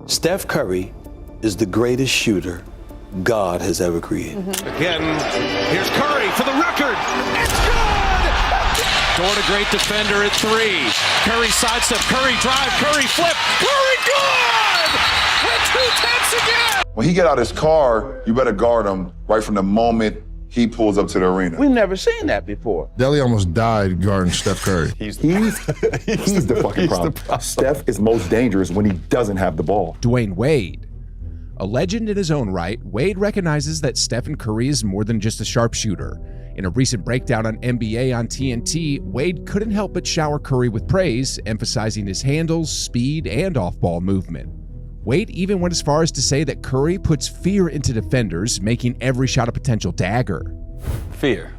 Steph Curry is the greatest shooter God has ever created. Again, here's Curry for the record. It's good! Dort, a great defender at three. Curry sidestep, Curry drive, Curry flip. Curry good! With 2 tenths again! When he get out his car, you better guard him right from the moment he pulls up to the arena. We've never seen that before. Deli almost died guarding Steph Curry. He's the fucking problem. Steph is most dangerous when he doesn't have the ball. Dwayne Wade. A legend in his own right, Wade recognizes that Stephen Curry is more than just a sharpshooter. In a recent breakdown on NBA on TNT, Wade couldn't help but shower Curry with praise, emphasizing his handles, speed, and off-ball movement. Wade even went as far as to say that Curry puts fear into defenders, making every shot a potential dagger. Fear.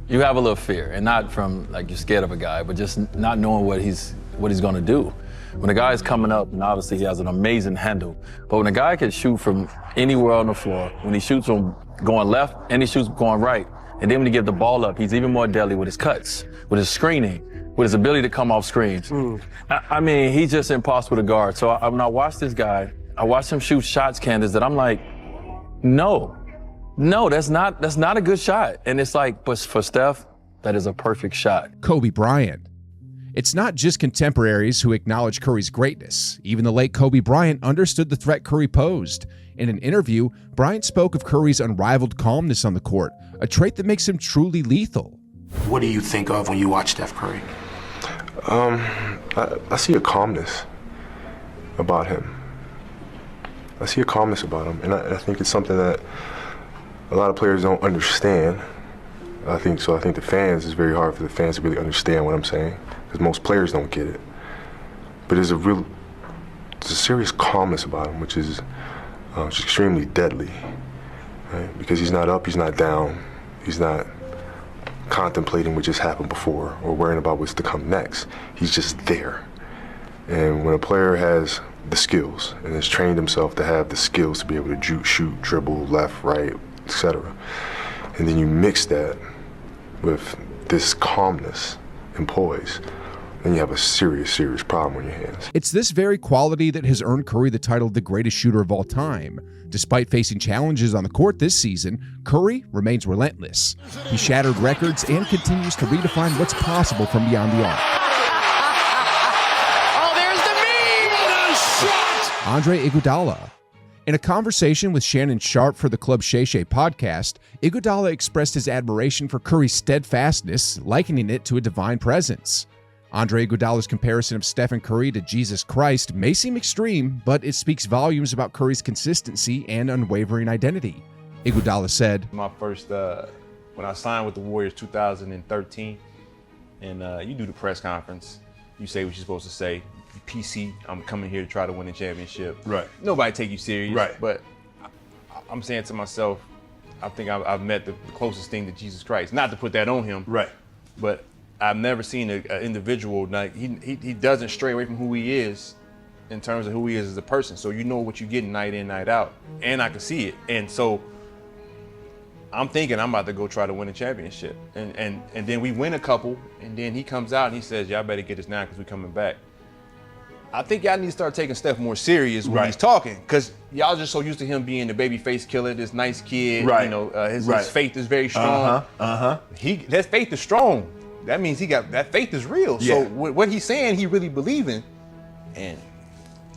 You have a little fear, and not from like you're scared of a guy, but just not knowing what he's going to do. When a guy is coming up, and obviously he has an amazing handle, but when a guy can shoot from anywhere on the floor, when he shoots from going left and he shoots going right, and then when he gives the ball up, he's even more deadly with his cuts, with his screening, with his ability to come off screens. I mean, he's just impossible to guard. So when I watch this guy, I watch him shoot shots, Candace, that I'm like, no, that's not a good shot. And it's like, but for Steph, that is a perfect shot. Kobe Bryant. It's not just contemporaries who acknowledge Curry's greatness. Even the late Kobe Bryant understood the threat Curry posed. In an interview, Bryant spoke of Curry's unrivaled calmness on the court, a trait that makes him truly lethal. What do you think of when you watch Steph Curry? I see a calmness about him. I see a calmness about him, and I think it's something that a lot of players don't understand. I think the fans, it's very hard for the fans to really understand what I'm saying, because most players don't get it. But there's a serious calmness about him, which is extremely deadly, right? Because he's not up, he's not down, he's not contemplating what just happened before or worrying about what's to come next. He's just there. And when a player has the skills and has trained himself to have the skills to be able to shoot, dribble, left, right, etc., and then you mix that with this calmness and poise, then you have a serious, serious problem on your hands. It's this very quality that has earned Curry the title of the greatest shooter of all time. Despite facing challenges on the court this season, Curry remains relentless. He shattered records and continues to redefine what's possible from beyond the arc. Oh, there's the meme! Shot! Andre Iguodala. In a conversation with Shannon Sharp for the Club Shay Shay podcast, Iguodala expressed his admiration for Curry's steadfastness, likening it to a divine presence. Andre Iguodala's comparison of Stephen Curry to Jesus Christ may seem extreme, but it speaks volumes about Curry's consistency and unwavering identity. Iguodala said, My first, when I signed with the Warriors 2013, and you do the press conference, you say what you're supposed to say. PC, I'm coming here to try to win a championship. Right. Nobody take you serious. Right. But I'm saying to myself, I think I've met the closest thing to Jesus Christ. Not to put that on him. Right. But I've never seen an individual, like he doesn't stray away from who he is in terms of who he is as a person. So you know what you get night in, night out. And I can see it. And so I'm thinking I'm about to go try to win a championship. And then we win a couple, and then he comes out and he says, y'all better get this now because we're coming back. I think y'all need to start taking Steph more serious when he's talking, because y'all just so used to him being the baby face killer, this nice kid. Right. You know, his faith is very strong. That faith is strong. That means that faith is real. Yeah. So what he's saying, he really believing, and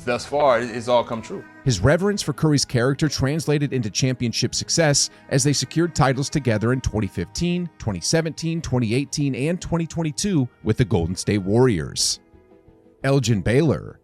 thus far, it's all come true. His reverence for Curry's character translated into championship success as they secured titles together in 2015, 2017, 2018, and 2022 with the Golden State Warriors. Elgin Baylor.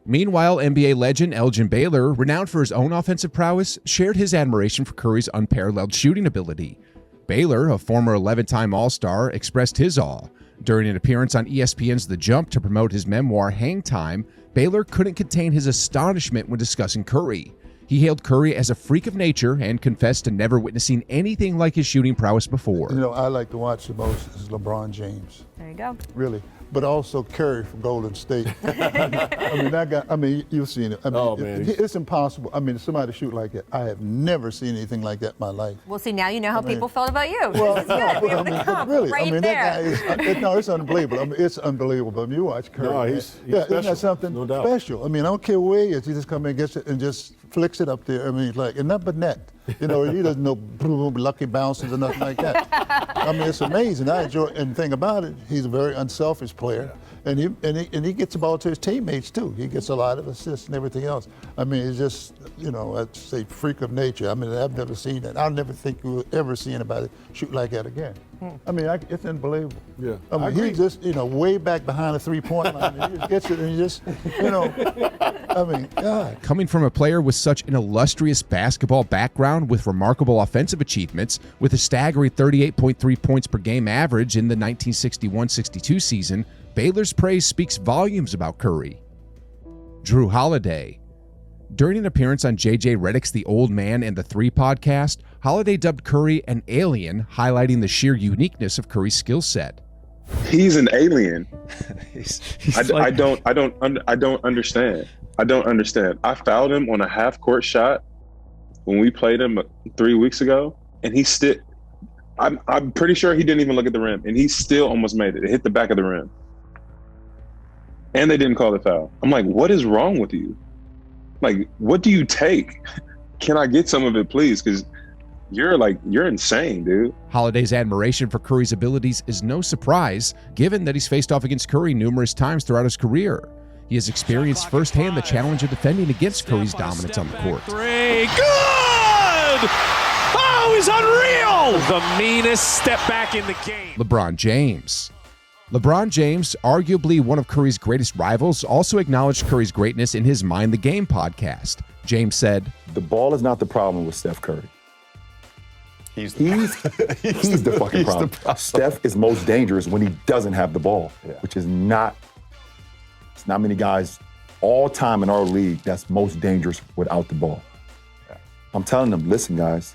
Meanwhile, NBA legend Elgin Baylor, renowned for his own offensive prowess, shared his admiration for Curry's unparalleled shooting ability. Baylor, a former 11-time All-Star, expressed his awe. During an appearance on ESPN's The Jump to promote his memoir, Hang Time, Baylor couldn't contain his astonishment when discussing Curry. He hailed Curry as a freak of nature and confessed to never witnessing anything like his shooting prowess before. You know, I like to watch the most is LeBron James. There you go. Really. but also Kerr from Golden State. I mean, that guy, I mean, you've seen it. I mean, it's impossible. I mean, somebody shoot like that. I have never seen anything like that in my life. Well, see, now you know how people felt about you. Well, This is good. We have the comp right there. That guy is, no, it's unbelievable. I mean, it's unbelievable. I mean, you watch Kerr. No, he's isn't that something special? I mean, I don't care where he is. He just comes in and gets it and just flicks it up there. I mean, like, and nothing but net. You know, he doesn't know lucky bounces or nothing like that. I mean, it's amazing. I enjoy, and the thing about it, he's a very unselfish player. And he gets the ball to his teammates too. He gets a lot of assists and everything else. I mean, it's just, you know, I'd say freak of nature. I mean, I've never seen that. I'll never think you'll ever see anybody shoot like that again. I mean, it's unbelievable. Yeah. I mean, he's just, you know, way back behind the three-point line. And he just gets it and he just, you know, I mean, God. Coming from a player with such an illustrious basketball background with remarkable offensive achievements, with a staggering 38.3 points per game average in the 1961-62 season, Baylor's praise speaks volumes about Curry. Jrue Holiday. During an appearance on J.J. Redick's The Old Man and the Three podcast, Holiday dubbed Curry an alien, highlighting the sheer uniqueness of Curry's skill set. He's an alien. I don't understand. I don't understand. I fouled him on a half-court shot when we played him 3 weeks ago, and he still. I'm pretty sure he didn't even look at the rim, and he still almost made it. It hit the back of the rim. And they didn't call the foul. I'm like, what is wrong with you? Like, what do you take? Can I get some of it, please? Because you're insane, dude. Holiday's admiration for Curry's abilities is no surprise, given that he's faced off against Curry numerous times throughout his career. He has experienced firsthand the challenge of defending against Curry's dominance on the court. Three, good! Oh, he's unreal! The meanest step back in the game. LeBron James. LeBron James, arguably one of Curry's greatest rivals, also acknowledged Curry's greatness in his Mind the Game podcast. James said, "The ball is not the problem with Steph Curry. He's the fucking problem. Steph is most dangerous when he doesn't have the ball, which is not. It's not many guys all time in our league that's most dangerous without the ball. I'm telling them, listen, guys,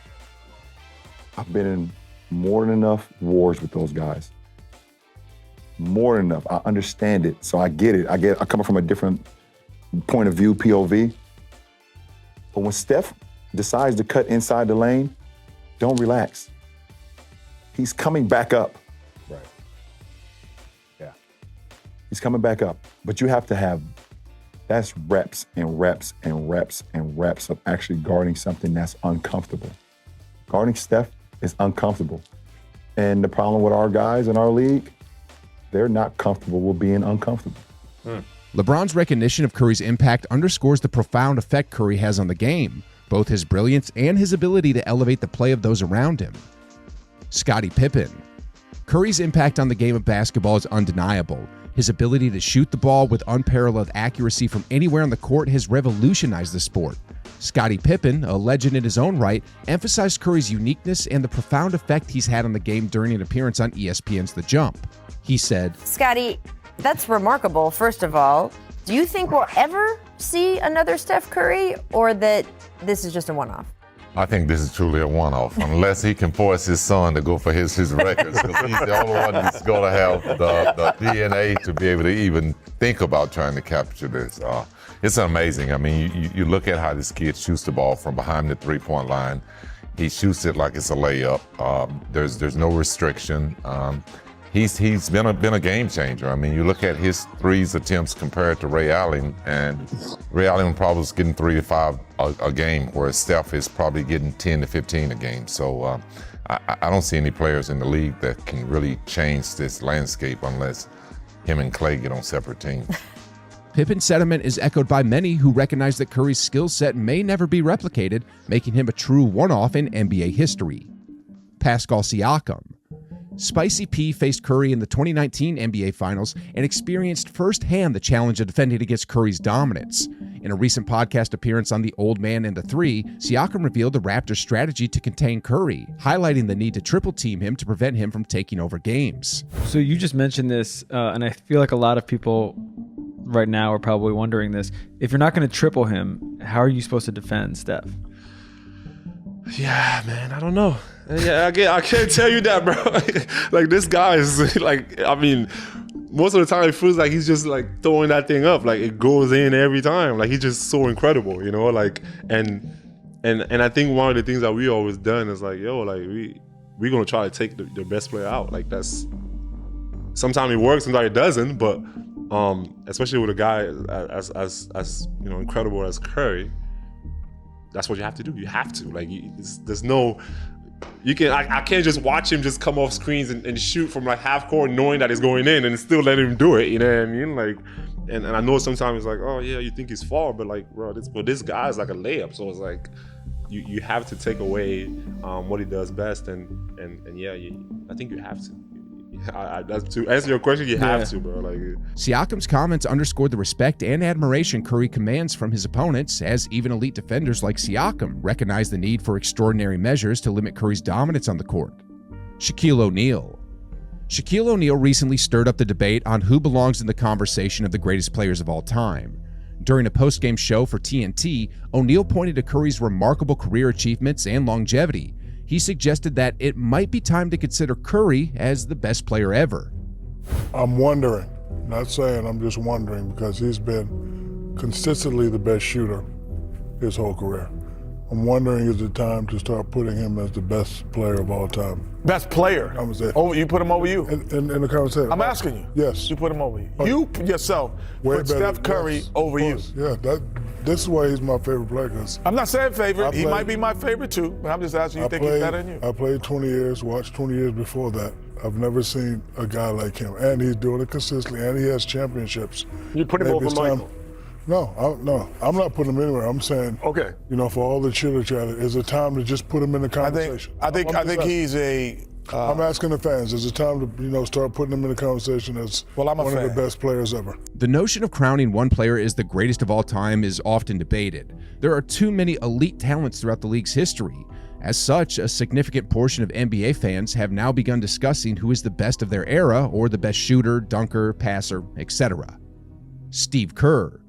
I've been in more than enough wars with those guys. More than enough. I understand it, so I get it. I come from a different point of view, POV. But when Steph decides to cut inside the lane, don't relax. He's coming back up. Right. Yeah. He's coming back up. But you have to have, that's reps and reps and reps and reps of actually guarding something that's uncomfortable. Guarding Steph is uncomfortable. And the problem with our guys in our league, they're not comfortable with being uncomfortable. LeBron's recognition of Curry's impact underscores the profound effect Curry has on the game, both his brilliance and his ability to elevate the play of those around him. Scottie Pippen. Curry's impact on the game of basketball is undeniable. His ability to shoot the ball with unparalleled accuracy from anywhere on the court has revolutionized the sport. Scottie Pippen, a legend in his own right, emphasized Curry's uniqueness and the profound effect he's had on the game during an appearance on ESPN's The Jump. He said, Scottie, that's remarkable, first of all. Do you think we'll ever see another Steph Curry, or that this is just a one-off? I think this is truly a one-off, unless he can force his son to go for his records, because he's the only one that's going to have the DNA to be able to even think about trying to capture this. It's amazing. I mean, you look at how this kid shoots the ball from behind the three-point line. He shoots it like it's a layup. There's no restriction. He's been a game changer. I mean, you look at his threes attempts compared to Ray Allen, and Ray Allen probably is getting 3 to 5 a game, whereas Steph is probably getting 10 to 15 a game. So I don't see any players in the league that can really change this landscape unless him and Clay get on separate teams. Pippen's sentiment is echoed by many who recognize that Curry's skill set may never be replicated, making him a true one-off in NBA history. Pascal Siakam. Spicy P faced Curry in the 2019 NBA Finals and experienced firsthand the challenge of defending against Curry's dominance. In a recent podcast appearance on The Old Man and the Three, Siakam revealed the Raptors' strategy to contain Curry, highlighting the need to triple team him to prevent him from taking over games. So you just mentioned this, and I feel like a lot of people right now are probably wondering this. If you're not going to triple him, how are you supposed to defend Steph? Yeah, man, I don't know. Yeah, I can't tell you that, bro. Like, this guy is like, I mean, most of the time it feels like he's just like throwing that thing up, like it goes in every time. Like he's just so incredible, you know. Like and I think one of the things that we always done is like, yo, like we're gonna try to take the best player out. Like that's sometimes it works, sometimes it doesn't. But especially with a guy as you know incredible as Curry, that's what you have to do. You have to like there's no. I can't just watch him just come off screens and shoot from like half court knowing that it's going in and still let him do it, you know what I mean? Like, and I know sometimes it's like, oh yeah, you think he's far, but like, bro, this guy's like a layup. So it's like, you have to take away what he does best, and yeah, I think you have to. To answer your question, you have to, bro. Like Siakam's comments underscored the respect and admiration Curry commands from his opponents, as even elite defenders like Siakam recognize the need for extraordinary measures to limit Curry's dominance on the court. Shaquille O'Neal. Shaquille O'Neal recently stirred up the debate on who belongs in the conversation of the greatest players of all time. During a post-game show for TNT, O'Neal pointed to Curry's remarkable career achievements and longevity. He suggested that it might be time to consider Curry as the best player ever. I'm wondering, not saying, I'm just wondering, because he's been consistently the best shooter his whole career. I'm wondering, is it time to start putting him as the best player of all time? Best player? Over, you put him over you? In the conversation. I'm asking you. Yes. You put him over you. You yourself put Steph Curry over you. Yeah, this is why he's my favorite player. I'm not saying favorite. He might be my favorite too, but I'm just asking you, think he's better than you? I played 20 years, watched 20 years before that. I've never seen a guy like him. And he's doing it consistently, and he has championships. You put him over Michael? No, I'm not putting him anywhere. I'm saying, okay, you know, for all the chitter chatter, is it time to just put him in the conversation? I think he's a. I'm asking the fans, is it time to start putting him in the conversation as one of the best players ever? The notion of crowning one player as the greatest of all time is often debated. There are too many elite talents throughout the league's history. As such, a significant portion of NBA fans have now begun discussing who is the best of their era or the best shooter, dunker, passer, etc. Steve Kerr.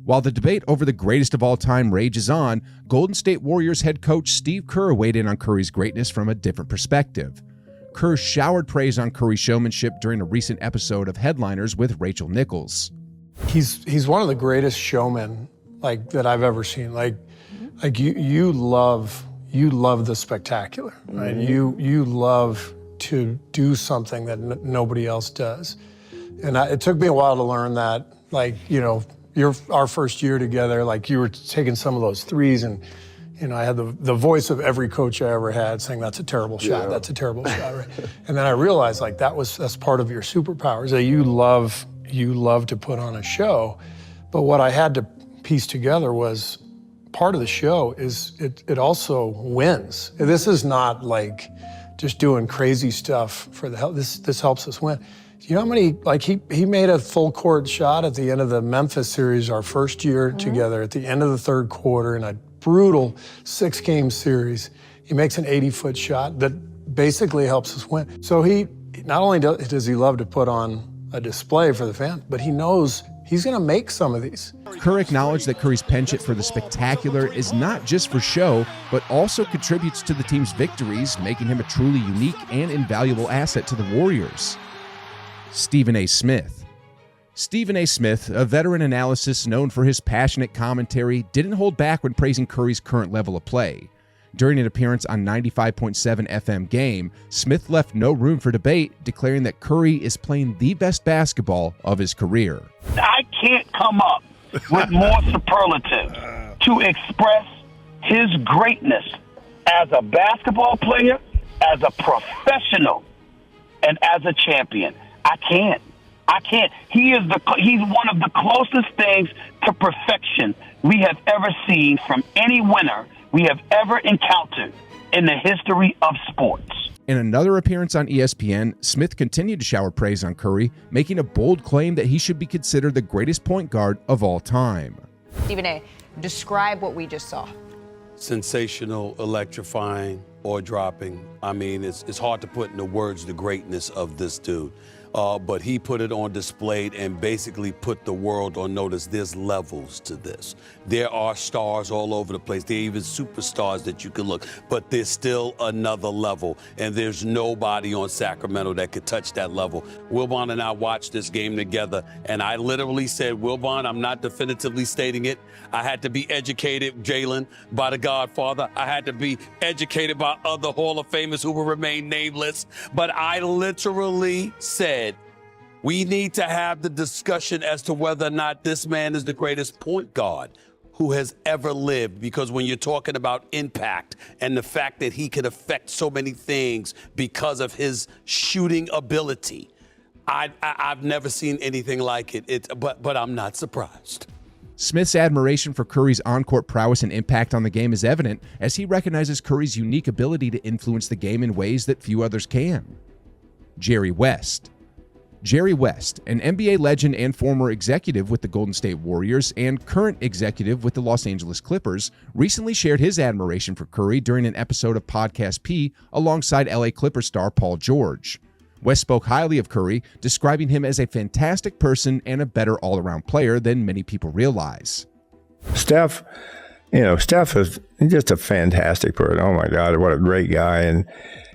While the debate over the greatest of all time rages on, Golden State Warriors head coach Steve Kerr weighed in on Curry's greatness from a different perspective. Kerr showered praise on Curry's showmanship during a recent episode of Headliners with Rachel Nichols. He's one of the greatest showmen that I've ever seen. You love the spectacular, right? Mm-hmm. You love to do something that nobody else does, and it took me a while to learn that. Our first year together, you were taking some of those threes, and I had the voice of every coach I ever had saying, "That's a terrible shot. That's a terrible shot." Right? And then I realized that's part of your superpowers, that you love to put on a show. But what I had to piece together was part of the show is it also wins. This is not just doing crazy stuff for the help. This helps us win. You know how many, he made a full court shot at the end of the Memphis series, our first year together, at the end of the third quarter in a brutal 6-game series. He makes an 80-foot shot that basically helps us win. So he, not only does he love to put on a display for the fans, but he knows he's gonna make some of these. Kerr acknowledged that Curry's penchant for the spectacular is not just for show, but also contributes to the team's victories, making him a truly unique and invaluable asset to the Warriors. Stephen A. Smith. Stephen A. Smith, a veteran analyst known for his passionate commentary, didn't hold back when praising Curry's current level of play. During an appearance on 95.7 FM Game, Smith left no room for debate, declaring that Curry is playing the best basketball of his career. I can't come up with more superlatives to express his greatness as a basketball player, as a professional, and as a champion. I can't. He's one of the closest things to perfection we have ever seen from any winner we have ever encountered in the history of sports. In another appearance on ESPN, Smith continued to shower praise on Curry, making a bold claim that he should be considered the greatest point guard of all time. Stephen A., describe what we just saw. Sensational, electrifying, or dropping. I mean, it's hard to put into words the greatness of this dude. but he put it on display and basically put the world on notice. There's levels to this. There are stars all over the place. There are even superstars that you can look, but there's still another level, and there's nobody on Sacramento that could touch that level. Wilbon and I watched this game together, and I literally said, Wilbon, I'm not definitively stating it. I had to be educated, Jalen, by the Godfather. I had to be educated by other Hall of Famers who will remain nameless. But I literally said, we need to have the discussion as to whether or not this man is the greatest point guard who has ever lived, because when you're talking about impact and the fact that he could affect so many things because of his shooting ability, I've never seen anything like it. But I'm not surprised. Smith's admiration for Curry's on-court prowess and impact on the game is evident as he recognizes Curry's unique ability to influence the game in ways that few others can. Jerry West. Jerry West, an NBA legend and former executive with the Golden State Warriors and current executive with the Los Angeles Clippers, recently shared his admiration for Curry during an episode of Podcast P alongside LA Clippers star Paul George. West spoke highly of Curry, describing him as a fantastic person and a better all-around player than many people realize. Steph is just a fantastic person. Oh my God, what a great guy. And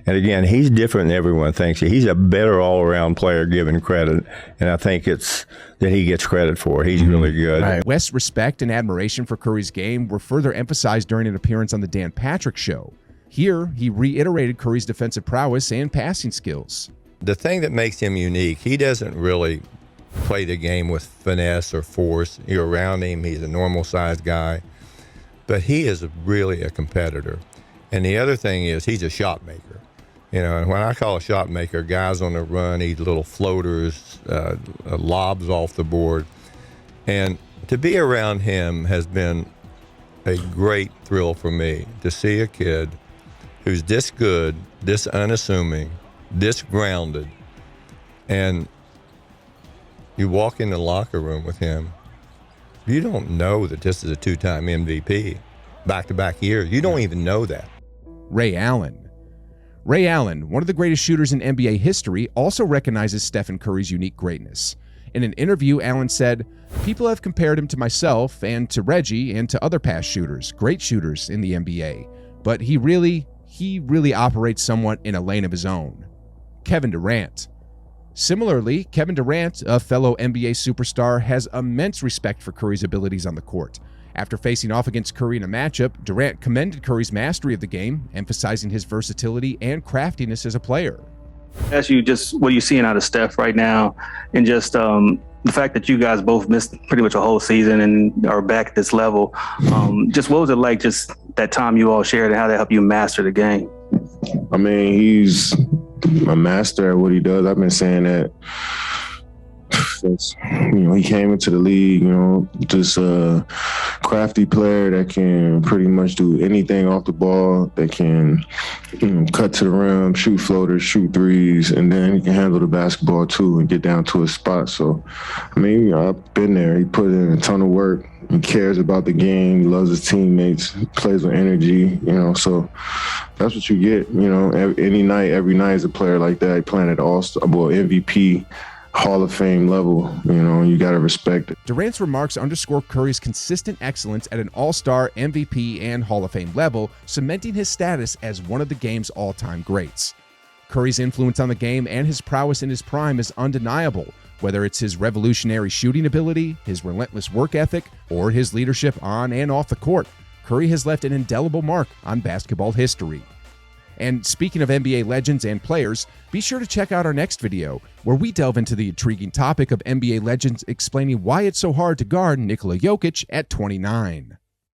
again, he's different than everyone thinks. He's a better all-around player given credit, and I think it's that he gets credit for. He's really good. Right. West's respect and admiration for Curry's game were further emphasized during an appearance on the Dan Patrick Show. Here, he reiterated Curry's defensive prowess and passing skills. The thing that makes him unique, he doesn't really play the game with finesse or force. You're around him, he's a normal-sized guy, but he is really a competitor. And the other thing is he's a shot maker. And when I call a shot maker, guys on the run, eat little floaters, lobs off the board. And to be around him has been a great thrill for me, to see a kid who's this good, this unassuming, this grounded, and you walk in the locker room with him, you don't know that this is a two-time MVP, back-to-back years. You don't even know that. Ray Allen. Ray Allen, one of the greatest shooters in NBA history, also recognizes Stephen Curry's unique greatness. In an interview, Allen said, "People have compared him to myself and to Reggie and to other past shooters, great shooters in the NBA, but he really operates somewhat in a lane of his own." Kevin Durant. Similarly, Kevin Durant, a fellow NBA superstar, has immense respect for Curry's abilities on the court. After facing off against Curry in a matchup, Durant commended Curry's mastery of the game, emphasizing his versatility and craftiness as a player. Ask you just what are you seeing out of Steph right now, and just the fact that you guys both missed pretty much a whole season and are back at this level. Just what was it like, just that time you all shared, and how that helped you master the game? I mean, he's a master at what he does. I've been saying that since, he came into the league, just a crafty player that can pretty much do anything off the ball, that can cut to the rim, shoot floaters, shoot threes, and then he can handle the basketball too and get down to his spot. So, I mean, I've been there. He put in a ton of work. He cares about the game. He loves his teammates. Plays with energy, so that's what you get, every night is a player like that playing at All-Star, MVP, Hall of Fame level, you got to respect it. Durant's remarks underscore Curry's consistent excellence at an All-Star, MVP, and Hall of Fame level, cementing his status as one of the game's all-time greats. Curry's influence on the game and his prowess in his prime is undeniable, whether it's his revolutionary shooting ability, his relentless work ethic, or his leadership on and off the court. Curry has left an indelible mark on basketball history. And speaking of NBA legends and players, be sure to check out our next video, where we delve into the intriguing topic of NBA legends explaining why it's so hard to guard Nikola Jokic at 29.